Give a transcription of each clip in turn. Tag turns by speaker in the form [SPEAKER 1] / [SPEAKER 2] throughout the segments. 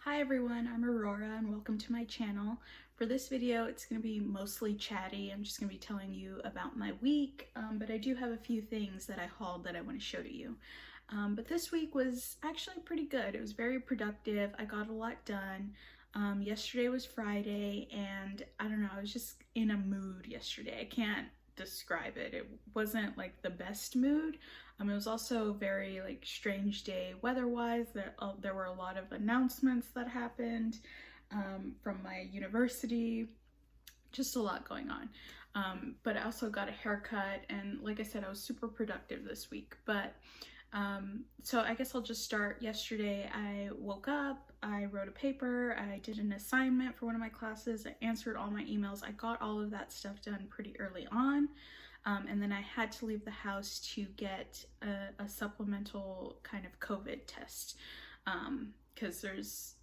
[SPEAKER 1] Hi everyone, I'm Aurora and welcome to my channel. For this video, it's going to be mostly chatty. I'm just going to be telling you about my week, but I do have a few things that I hauled that I want to show to you. But this week was actually pretty good. It was very productive. I got a lot done. Yesterday was Friday and I don't know, I was just in a mood yesterday. I can't describe it. It wasn't like the best mood. It was also a very like strange day weather-wise. There were a lot of announcements that happened from my university, just a lot going on. But I also got a haircut, and like I said, I was super productive this week. But so I guess I'll just start. Yesterday I woke up, I wrote a paper, I did an assignment for one of my classes, I answered all my emails, I got all of that stuff done pretty early on. And then I had to leave the house to get a supplemental kind of COVID test because there's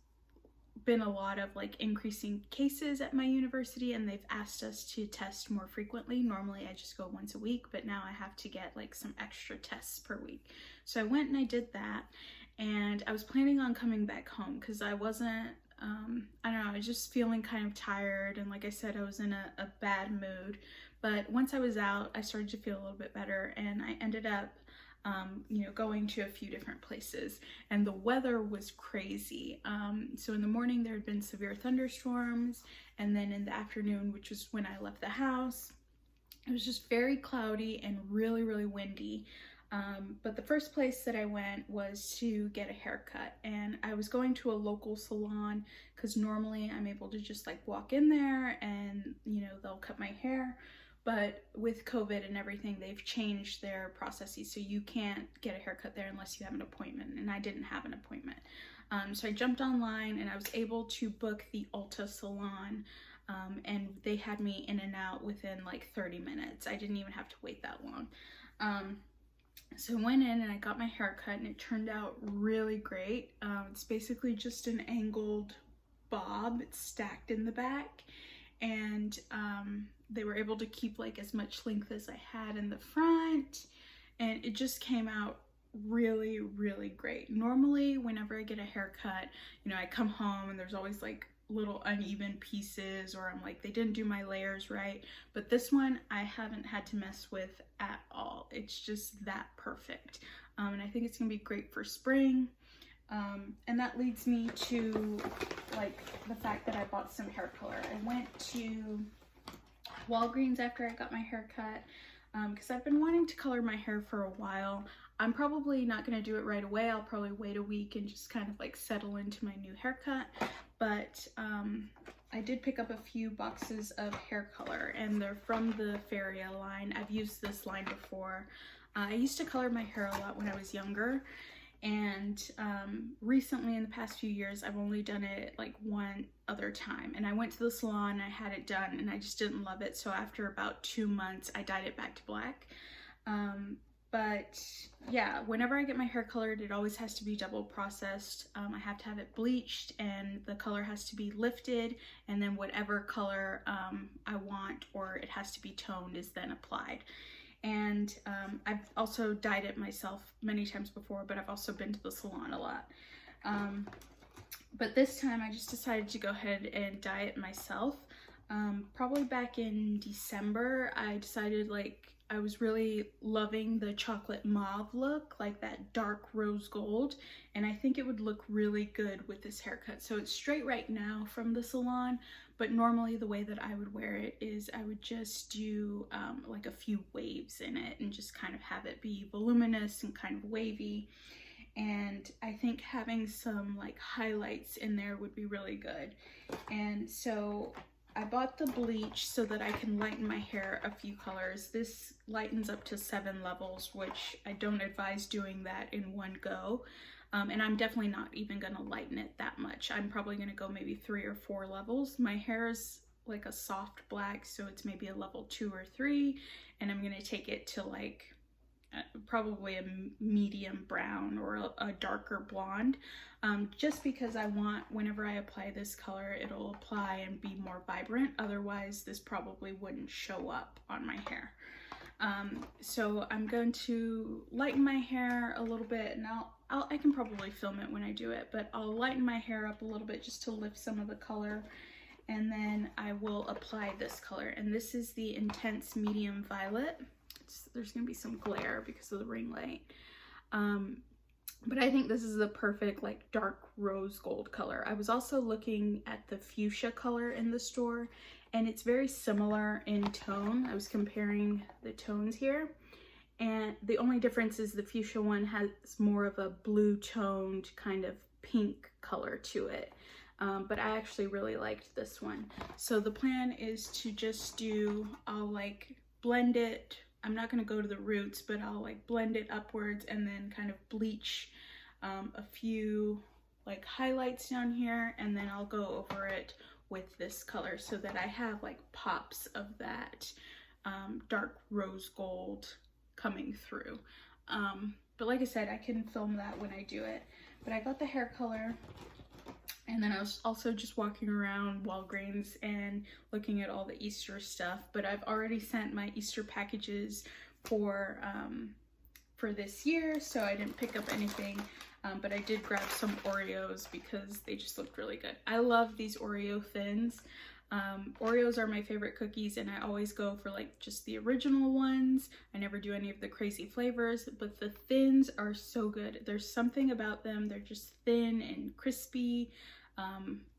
[SPEAKER 1] been a lot of like increasing cases at my university and they've asked us to test more frequently. Normally I just go once a week, but now I have to get like some extra tests per week. So I went and I did that, and I was planning on coming back home because I wasn't I don't know, I was just feeling kind of tired, and like I said, I was in a bad mood. But once I was out, I started to feel a little bit better, and I ended up going to a few different places, and the weather was crazy. So in the morning there had been severe thunderstorms, and then in the afternoon, which was when I left the house, it was just very cloudy and really, really windy. But the first place that I went was to get a haircut, and I was going to a local salon because normally I'm able to just like walk in there and they'll cut my hair. But with COVID and everything, they've changed their processes, so you can't get a haircut there unless you have an appointment, and I didn't have an appointment. So I jumped online and I was able to book the Ulta salon, and they had me in and out within like 30 minutes. I didn't even have to wait that long. So I went in and I got my hair cut, and it turned out really great. It's basically just an angled bob. It's stacked in the back, and they were able to keep like as much length as I had in the front, and it just came out really, really great. Normally whenever I get a haircut, I come home and there's always like little uneven pieces, or I'm like, they didn't do my layers right. But this one I haven't had to mess with at all. It's just that perfect. And I think it's gonna be great for spring. And that leads me to like the fact that I bought some hair color. I went to Walgreens after I got my hair cut because I've been wanting to color my hair for a while. I'm probably not going to do it right away. I'll probably wait a week and just kind of like settle into my new haircut. But I did pick up a few boxes of hair color, and they're from the Feria line. I've used this line before. I used to color my hair a lot when I was younger, and recently in the past few years I've only done it like one other time, and I went to the salon, I had it done, and I just didn't love it. So after about 2 months I dyed it back to black. But yeah, whenever I get my hair colored, it always has to be double processed. I have to have it bleached, and the color has to be lifted, and then whatever color I want, or it has to be toned, is then applied. And I've also dyed it myself many times before, but I've also been to the salon a lot. But this time I just decided to go ahead and dye it myself. Probably back in December, I decided like I was really loving the chocolate mauve look, like that dark rose gold, and I think it would look really good with this haircut. So it's straight right now from the salon, but normally the way that I would wear it is I would just do like a few waves in it and just kind of have it be voluminous and kind of wavy. And I think having some like highlights in there would be really good. And so I bought the bleach so that I can lighten my hair a few colors. This lightens up to 7 levels, which I don't advise doing that in one go. And I'm definitely not even gonna lighten it that much. I'm probably gonna go maybe 3 or 4 levels. My hair is like a soft black, so it's maybe a level 2 or 3, and I'm gonna take it to like probably a medium brown or a darker blonde, just because I want, whenever I apply this color, it'll apply and be more vibrant. Otherwise this probably wouldn't show up on my hair. So I'm going to lighten my hair a little bit, and I can probably film it when I do it, but I'll lighten my hair up a little bit just to lift some of the color, and then I will apply this color. And this is the Intense Medium Violet. There's gonna be some glare because of the ring light. But I think this is the perfect like dark rose gold color. I was also looking at the fuchsia color in the store, and it's very similar in tone. I was comparing the tones here, and the only difference is the fuchsia one has more of a blue toned kind of pink color to it. But I actually really liked this one. So the plan is to just do, I'll like blend it. I'm not going to go to the roots, but I'll like blend it upwards and then kind of bleach a few like highlights down here, and then I'll go over it with this color so that I have like pops of that dark rose gold coming through. But like I said, I can film that when I do it. But I got the hair color, and then I was also just walking around Walgreens and looking at all the Easter stuff. But I've already sent my Easter packages for this year, so I didn't pick up anything. But I did grab some Oreos because they just looked really good. I love these Oreo thins. Oreos are my favorite cookies, and I always go for like just the original ones. I never do any of the crazy flavors, but the thins are so good. There's something about them. They're just thin and crispy.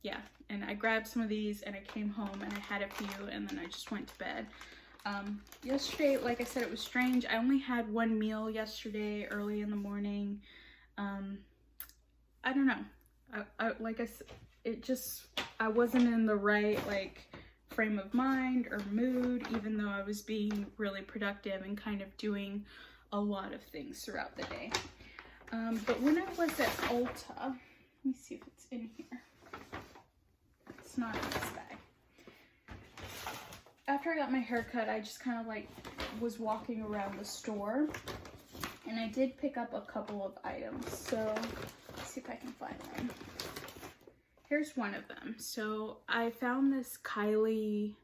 [SPEAKER 1] Yeah, and I grabbed some of these and I came home and I had a few, and then I just went to bed. Yesterday, like I said, it was strange. I only had one meal yesterday early in the morning. I don't know. Like I said, I wasn't in the right like frame of mind or mood, even though I was being really productive and kind of doing a lot of things throughout the day. But when I was at Ulta, let me see if it's in here. It's not in this bag. After I got my hair cut, I just kind of like was walking around the store, and I did pick up a couple of items. So let's see if I can find them. Here's one of them. So I found this Kylie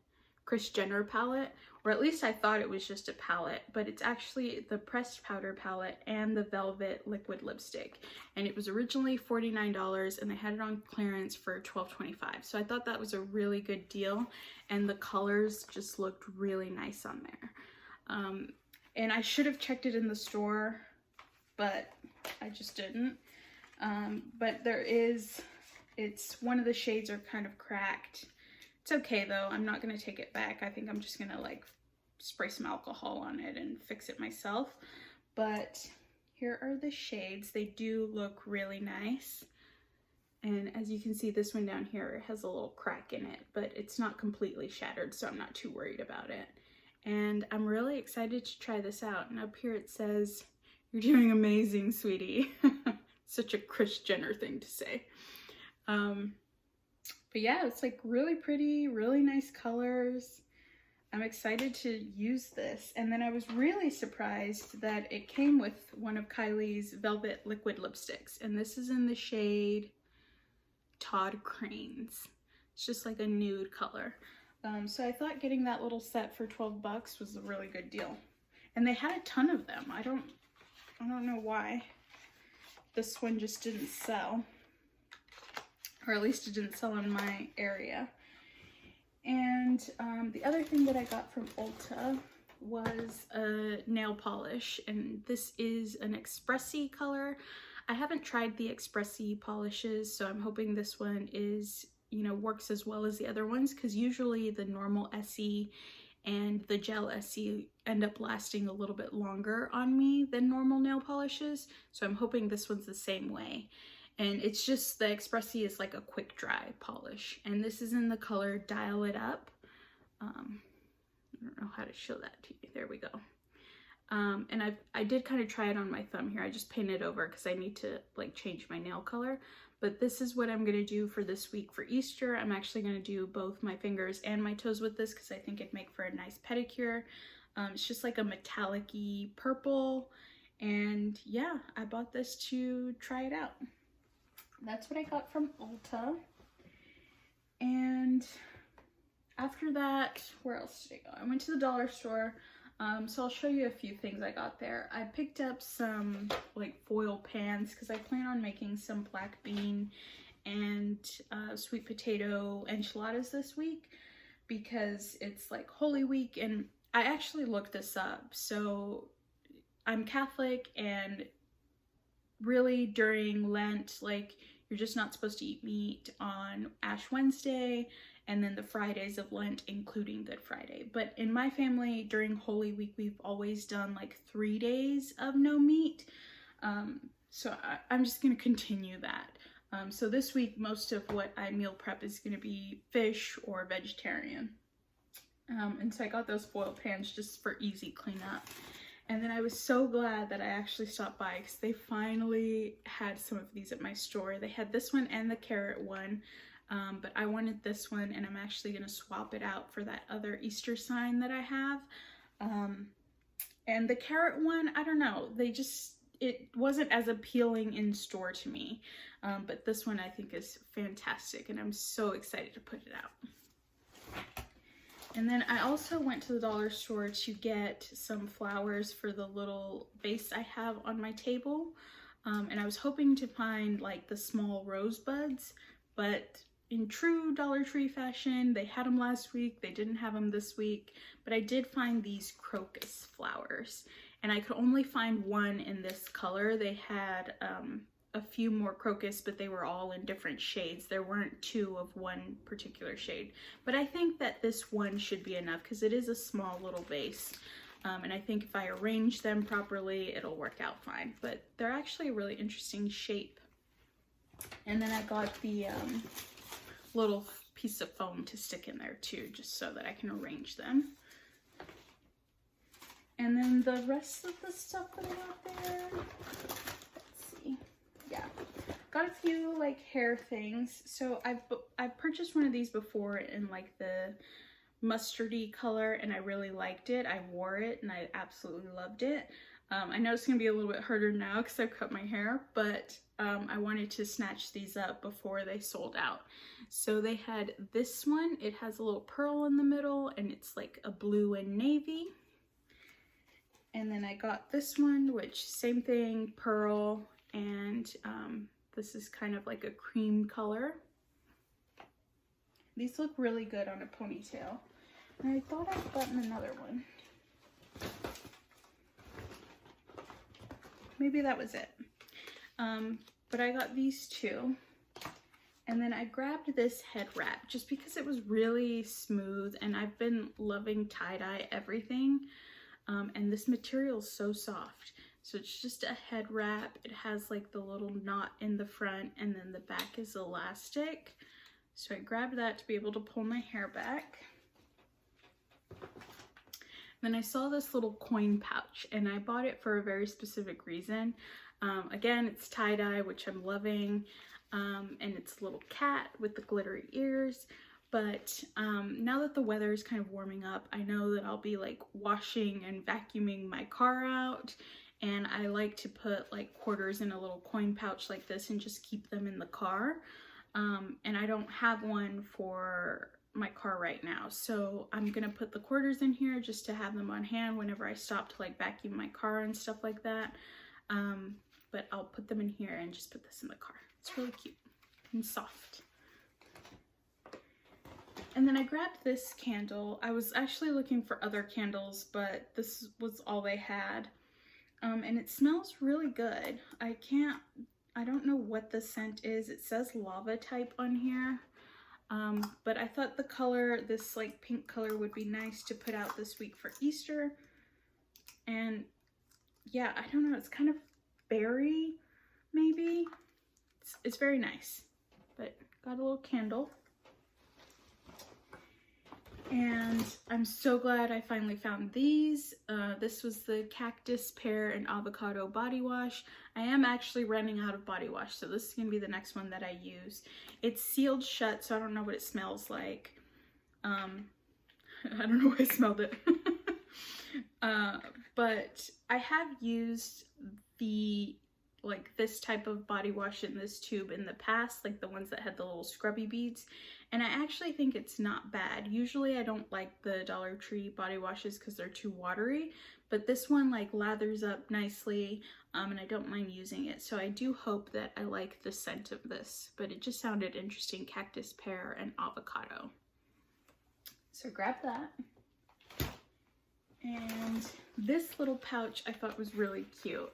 [SPEAKER 1] Kris Jenner palette, or at least I thought it was just a palette, but it's actually the pressed powder palette and the velvet liquid lipstick. And it was originally $49, and they had it on clearance for $12.25. So I thought that was a really good deal, and the colors just looked really nice on there. And I should have checked it in the store, but I just didn't. But it's one of the shades are kind of cracked. It's okay though, I'm not gonna take it back. I think I'm just gonna like spray some alcohol on it and fix it myself. But here are the shades. They do look really nice. And as you can see, this one down here has a little crack in it, but it's not completely shattered, so I'm not too worried about it. And I'm really excited to try this out. And up here it says, "You're doing amazing, sweetie." Such a Kris Jenner thing to say. But yeah, it's like really pretty, really nice colors. I'm excited to use this. And then I was really surprised that it came with one of Kylie's velvet liquid lipsticks. And this is in the shade Todd Cranes. It's just like a nude color. So I thought getting that little set for 12 bucks was a really good deal. And they had a ton of them. I don't know why this one just didn't sell. Or at least it didn't sell in my area. And the other thing that I got from Ulta was a nail polish, and this is an Expressy color. I haven't tried the Expressy polishes, so I'm hoping this one is, you know, works as well as the other ones, because usually the normal SE and the gel SE end up lasting a little bit longer on me than normal nail polishes. So I'm hoping this one's the same way. And it's just, the Expressy is like a quick dry polish. And this is in the color Dial It Up. I don't know how to show that to you. There we go. And I did kind of try it on my thumb here. I just painted over because I need to like change my nail color. But this is what I'm going to do for this week for Easter. I'm actually going to do both my fingers and my toes with this because I think it'd make for a nice pedicure. It's just like a metallic-y purple. And yeah, I bought this to try it out. That's what I got from Ulta. And after that, where else did I go? I went to the dollar store. So I'll show you a few things I got there. I picked up some like foil pans because I plan on making some black bean and sweet potato enchiladas this week because it's like Holy Week, and I actually looked this up. So I'm Catholic, and really during Lent, like, you're just not supposed to eat meat on Ash Wednesday and then the Fridays of Lent, including Good Friday. But in my family, during Holy Week, we've always done like 3 days of no meat. So I'm just gonna continue that. So this week, most of what I meal prep is gonna be fish or vegetarian. And so I got those foil pans just for easy cleanup. And then I was so glad that I actually stopped by because they finally had some of these at my store. They had this one and the carrot one, but I wanted this one, and I'm actually going to swap it out for that other Easter sign that I have. And the carrot one, I don't know, it wasn't as appealing in store to me, but this one I think is fantastic, and I'm so excited to put it out. And then I also went to the dollar store to get some flowers for the little vase I have on my table. And I was hoping to find like the small rosebuds, but in true Dollar Tree fashion, they had them last week, they didn't have them this week, but I did find these crocus flowers. And I could only find one in this color. They had a few more crocus, but they were all in different shades. There weren't 2 of one particular shade, but I think that this one should be enough because it is a small little vase, and I think if I arrange them properly, it'll work out fine. But they're actually a really interesting shape. And then I got the little piece of foam to stick in there too, just so that I can arrange them. And then the rest of the stuff that I got there, yeah, got a few like hair things. So I've purchased one of these before in like the mustardy color, and I really liked it. I wore it and I absolutely loved it. I know it's gonna be a little bit harder now because I've cut my hair, but I wanted to snatch these up before they sold out. So they had this one. It has a little pearl in the middle, and it's like a blue and navy. And then I got this one, which same thing, pearl, and this is kind of like a cream color. These look really good on a ponytail. And I thought I'd gotten another one. Maybe that was it. But I got these 2. And then I grabbed this head wrap just because it was really smooth, and I've been loving tie-dye everything. And this material is so soft. So it's just a head wrap. It has like the little knot in the front, and then the back is elastic. So I grabbed that to be able to pull my hair back. Then I saw this little coin pouch, and I bought it for a very specific reason. Again, it's tie-dye, which I'm loving, and it's a little cat with the glittery ears. But now that the weather is kind of warming up, I know that I'll be like washing and vacuuming my car out, and I like to put like quarters in a little coin pouch like this and just keep them in the car. And I don't have one for my car right now, so I'm gonna put the quarters in here just to have them on hand whenever I stop to like vacuum my car and stuff like that. But I'll put them in here and just put this in the car. It's really cute and soft. And then I grabbed this candle. I was actually looking for other candles, but this was all they had. And it smells really good. I don't know what the scent is. It says lava type on here. But I thought the color, this like pink color, would be nice to put out this week for Easter. And yeah, I don't know, it's kind of berry, maybe. It's very nice. But got a little candle. And I'm so glad I finally found these. This was the Cactus, Pear, and Avocado body wash. I am actually running out of body wash, so this is going to be the next one that I use. It's sealed shut, so I don't know what it smells like. I don't know why I smelled it. But I have used the like this type of body wash in this tube in the past, like the ones that had the little scrubby beads, and I actually think it's not bad. Usually I don't like the Dollar Tree body washes because they're too watery, but this one like lathers up nicely, and I don't mind using it. So I do hope that I like the scent of this, but it just sounded interesting. Cactus, Pear, and Avocado. So grab that. And this little pouch I thought was really cute.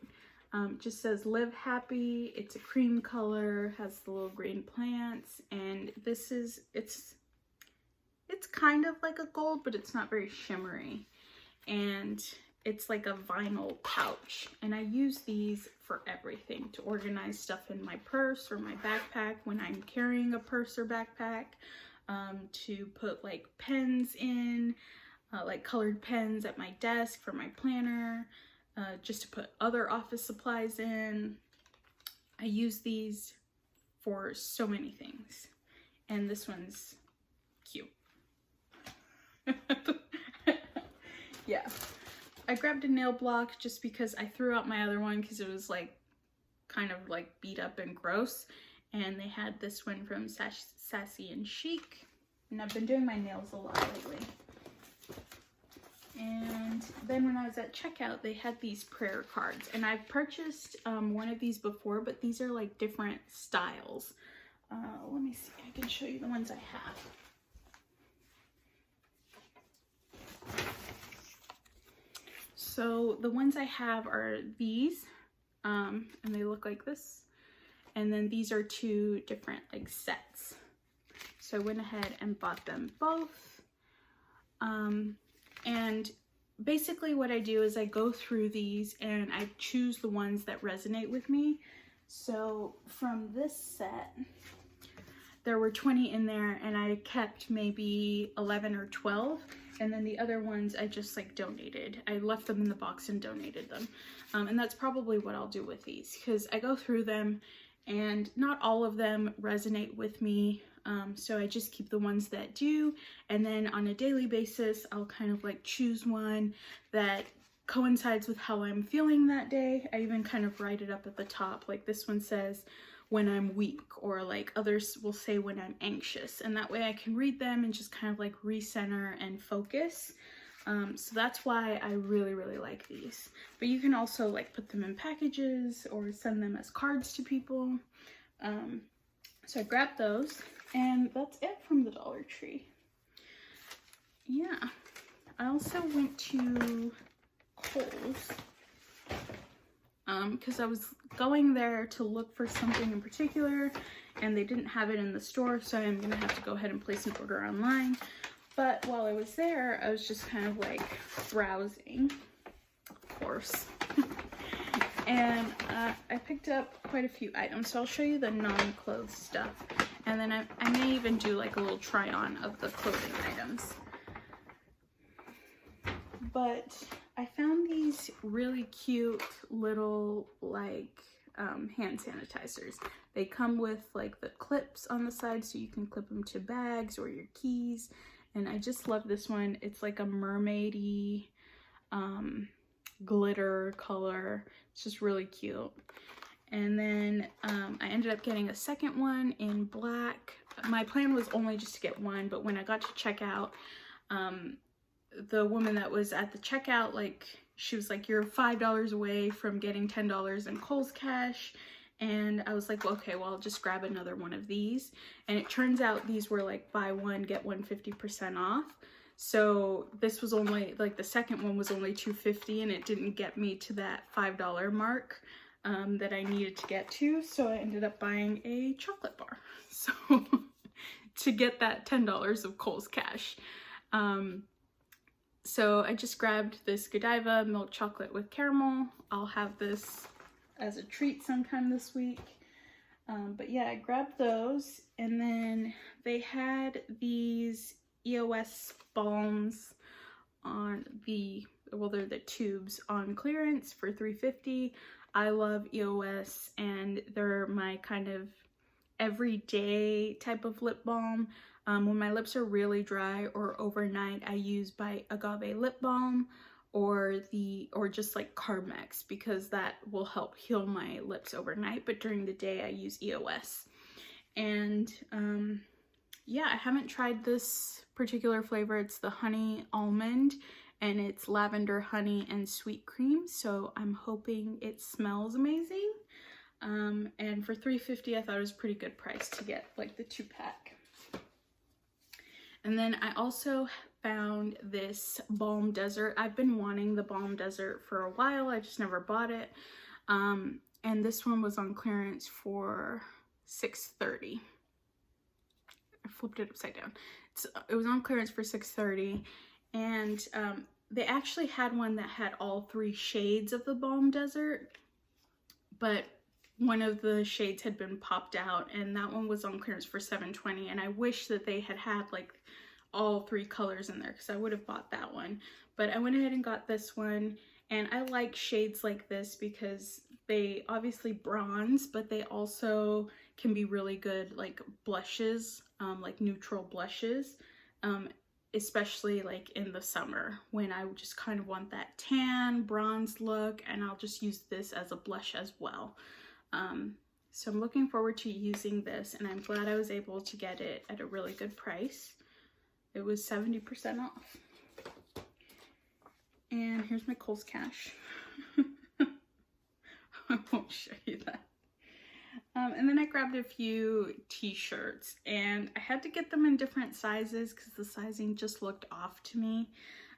[SPEAKER 1] Just says live happy. It's a cream color, has the little green plants, and this is, it's kind of like a gold, but it's not very shimmery. And it's like a vinyl pouch, and I use these for everything, to organize stuff in my purse or my backpack when I'm carrying a purse or backpack, to put like pens in, like colored pens at my desk for my planner, just to put other office supplies in. I use these for so many things, and this one's cute. Yeah. I grabbed a nail block just because I threw out my other one because it was like kind of like beat up and gross, and they had this one from Sassy and Chic, and I've been doing my nails a lot lately. And then when I was at checkout, they had these prayer cards, and I've purchased one of these before, but these are like different styles. Let me see, I can show you the ones I have. So the ones I have are these, and they look like this. And then these are two different like sets. So I went ahead and bought them both. And basically what I do is I go through these and I choose the ones that resonate with me. So from this set, there were 20 in there, and I kept maybe 11 or 12. And then the other ones I just like donated. I left them in the box and donated them. And that's probably what I'll do with these, because I go through them and not all of them resonate with me. So I just keep the ones that do. And then on a daily basis, I'll kind of like choose one that coincides with how I'm feeling that day. I even kind of write it up at the top. Like this one says, when I'm weak, or like others will say when I'm anxious, and that way I can read them and just kind of like recenter and focus. So that's why I really like these. But you can also like put them in packages or send them as cards to people. So I grabbed those, and that's it from the Dollar Tree. Yeah, I also went to Kohls, because I was going there to look for something in particular, and they didn't have it in the store, so I'm gonna have to go ahead and place an order online. But while I was there, I was just kind of like browsing, of course. And I picked up quite a few items, so I'll show you the non-clothes stuff, and then I may even do like a little try on of the clothing items. But I found these really cute little like hand sanitizers. They come with like the clips on the side, so you can clip them to bags or your keys, and I just love this one. It's like a mermaidy glitter color. It's just really cute. And then I ended up getting a second one in black. My plan was only just to get one, but when I got to checkout, the woman that was at the checkout, like, she was like, you're $5 away from getting $10 in Kohl's cash. And I was like, well, okay, well, I'll just grab another one of these. And it turns out these were like buy one, get one 50% off. So this was only, like, the second one was only $2.50, and it didn't get me to that $5 mark that I needed to get to. So I ended up buying a chocolate bar. So to get that $10 of Kohl's cash. So I just grabbed this Godiva milk chocolate with caramel. I'll have this as a treat sometime this week. But yeah, I grabbed those, and then they had these Eos Balms on the, well, they're the tubes on clearance for $3.50. I love Eos, and they're my kind of everyday type of lip balm. When my lips are really dry or overnight, I use by Agave lip balm, or just like Carmex, because that will help heal my lips overnight, but during the day I use EOS. And yeah, I haven't tried this particular flavor. It's the honey almond, and it's lavender, honey, and sweet cream, so I'm hoping it smells amazing. And for $3.50 I thought it was a pretty good price to get like the 2-pack. And then I also found this Balm Desert. I've been wanting the Balm Desert for a while, I just never bought it. And this one was on clearance for $6.30. I flipped it upside down. It was on clearance for $6.30, and they actually had one that had all 3 shades of the Balm Desert, but one of the shades had been popped out, and that one was on clearance for $7.20, and I wish that they had like all 3 colors in there, because I would have bought that one. But I went ahead and got this one, and I like shades like this because they obviously bronze, but they also can be really good like blushes, like neutral blushes, especially like in the summer when I just kind of want that tan bronze look, and I'll just use this as a blush as well. So I'm looking forward to using this, and I'm glad I was able to get it at a really good price. It was 70% off. And here's my Kohls cash. I won't show you that. And then I grabbed a few t-shirts, and I had to get them in different sizes because the sizing just looked off to me.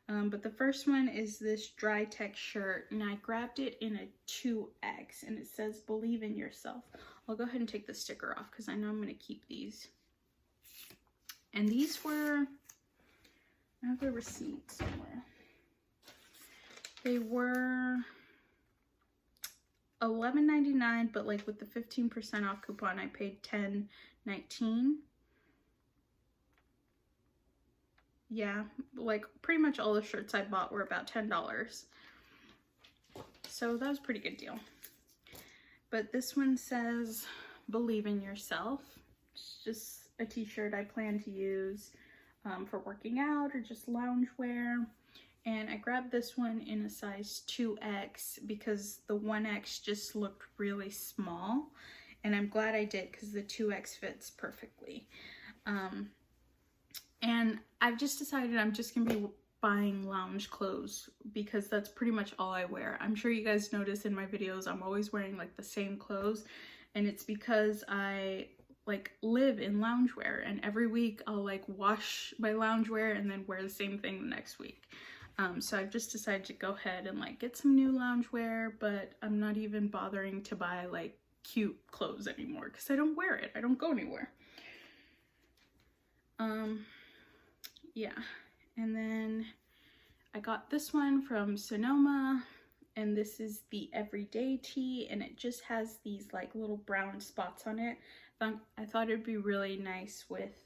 [SPEAKER 1] But the first one is this dry tech shirt, and I grabbed it in a 2X, and it says believe in yourself. I'll go ahead and take the sticker off because I know I'm going to keep these. And these were, I have the receipt somewhere. They were $11.99, but like with the 15% off coupon I paid $10.19. Yeah, like pretty much all the shirts I bought were about $10. So that was a pretty good deal. But this one says believe in yourself. It's just a t-shirt I plan to use for working out or just loungewear. And I grabbed this one in a size 2X because the 1X just looked really small. And I'm glad I did because the 2X fits perfectly. And I've just decided I'm just going to be buying lounge clothes because that's pretty much all I wear. I'm sure you guys notice in my videos I'm always wearing like the same clothes. And it's because I like live in loungewear. And every week I'll like wash my loungewear and then wear the same thing the next week. So I've just decided to go ahead and like get some new loungewear, but I'm not even bothering to buy like cute clothes anymore because I don't wear it. I don't go anywhere. Yeah. And then I got this one from Sonoma, and this is the everyday tee, and it just has these like little brown spots on it. I thought it'd be really nice with,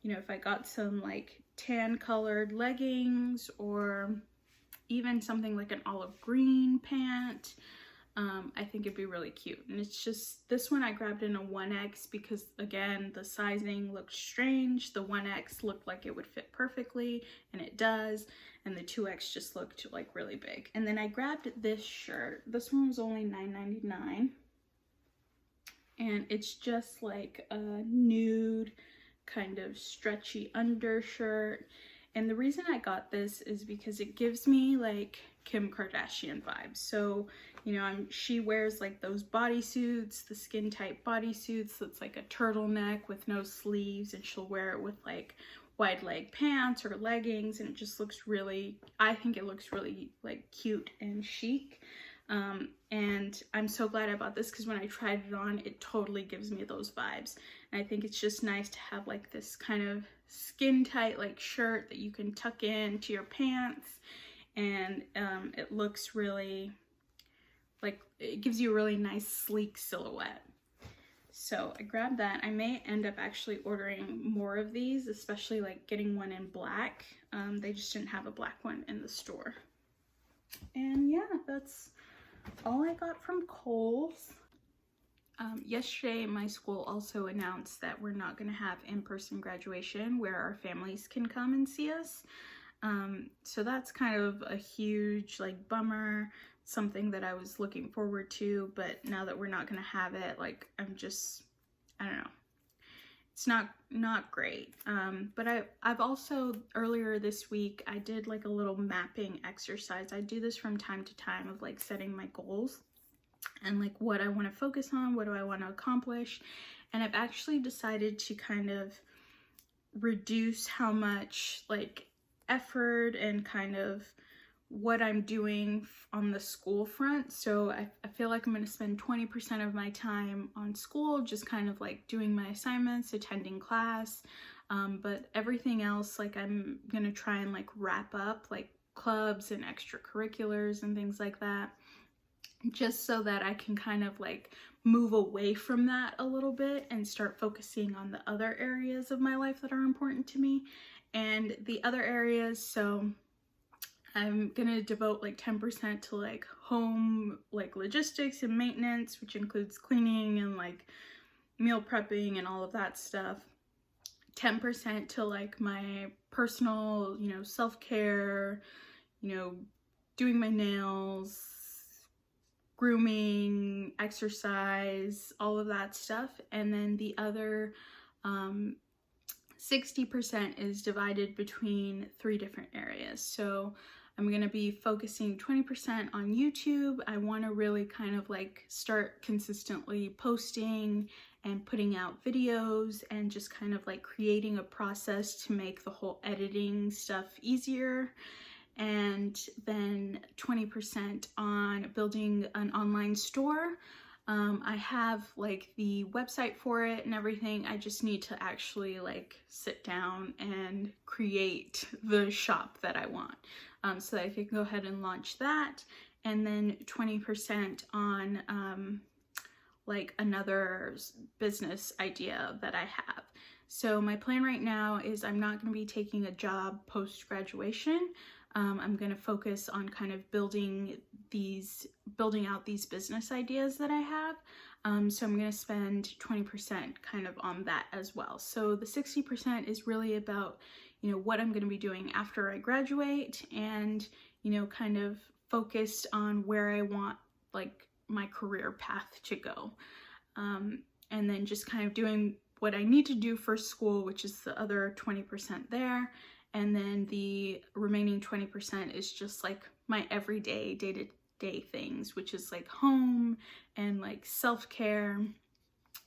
[SPEAKER 1] you know, if I got some like tan colored leggings or even something like an olive green pant. I think it'd be really cute. And it's just, this one I grabbed in a 1X because again, the sizing looked strange. The 1X looked like it would fit perfectly, and it does. And the 2X just looked like really big. And then I grabbed this shirt. This one was only $9.99. And it's just like a nude kind of stretchy undershirt. And the reason I got this is because it gives me like Kim Kardashian vibes. So, you know, she wears like those bodysuits, the skin tight bodysuits that's like a turtleneck with no sleeves, and she'll wear it with like wide leg pants or leggings, and it just looks really, I think it looks really like cute and chic. And I'm so glad I bought this because when I tried it on, it totally gives me those vibes. And I think it's just nice to have like this kind of skin tight like shirt that you can tuck into your pants, and it looks really like, it gives you a really nice sleek silhouette. So I grabbed that. I may end up actually ordering more of these, especially like getting one in black. They just didn't have a black one in the store. And yeah, that's all I got from Kohls. Yesterday, my school also announced that we're not going to have in-person graduation where our families can come and see us. So that's kind of a huge like bummer, something that I was looking forward to, but now that we're not gonna have it, like I'm just, I don't know. It's not great. But I've also, earlier this week, I did like a little mapping exercise. I do this from time to time of like setting my goals and like what I want to focus on, what do I want to accomplish. And I've actually decided to kind of reduce how much like effort and kind of what I'm doing on the school front. So I feel like I'm going to spend 20% of my time on school, just kind of like doing my assignments, attending class. But everything else, like I'm going to try and like wrap up like clubs and extracurriculars and things like that, just so that I can kind of like move away from that a little bit and start focusing on the other areas of my life that are important to me. And the other areas, so I'm gonna devote like 10% to like home, like logistics and maintenance, which includes cleaning and like meal prepping and all of that stuff. 10% to like my personal, you know, self-care, you know, doing my nails, grooming, exercise, all of that stuff. And then the other 60% is divided between 3 different areas. So I'm going to be focusing 20% on YouTube. I want to really kind of like start consistently posting and putting out videos and just kind of like creating a process to make the whole editing stuff easier. And then 20% on building an online store. I have like the website for it and everything. I just need to actually like sit down and create the shop that I want, so that I can go ahead and launch that. And then 20% on like another business idea that I have. So my plan right now is I'm not going to be taking a job post-graduation. I'm going to focus on kind of building out these business ideas that I have. So I'm going to spend 20% kind of on that as well. So the 60% is really about, you know, what I'm going to be doing after I graduate and, you know, kind of focused on where I want like my career path to go. And then just kind of doing what I need to do for school, which is the other 20% there. And then the remaining 20% is just like my everyday, day-to-day things, which is like home and like self-care.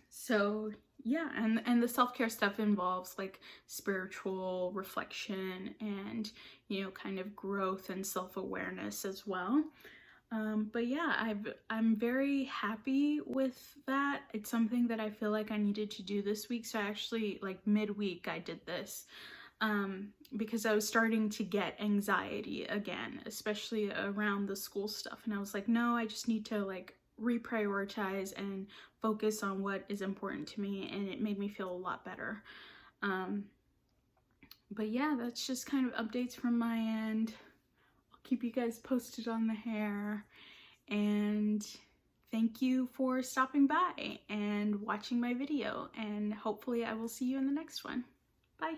[SPEAKER 1] So yeah, and the self-care stuff involves like spiritual reflection and, you know, kind of growth and self-awareness as well. But yeah, I'm very happy with that. It's something that I feel like I needed to do this week. So actually like midweek I did this. Because I was starting to get anxiety again, especially around the school stuff. And I was like, no, I just need to like reprioritize and focus on what is important to me. And it made me feel a lot better. But yeah, that's just kind of updates from my end. I'll keep you guys posted on the hair. And thank you for stopping by and watching my video. And hopefully I will see you in the next one. Bye.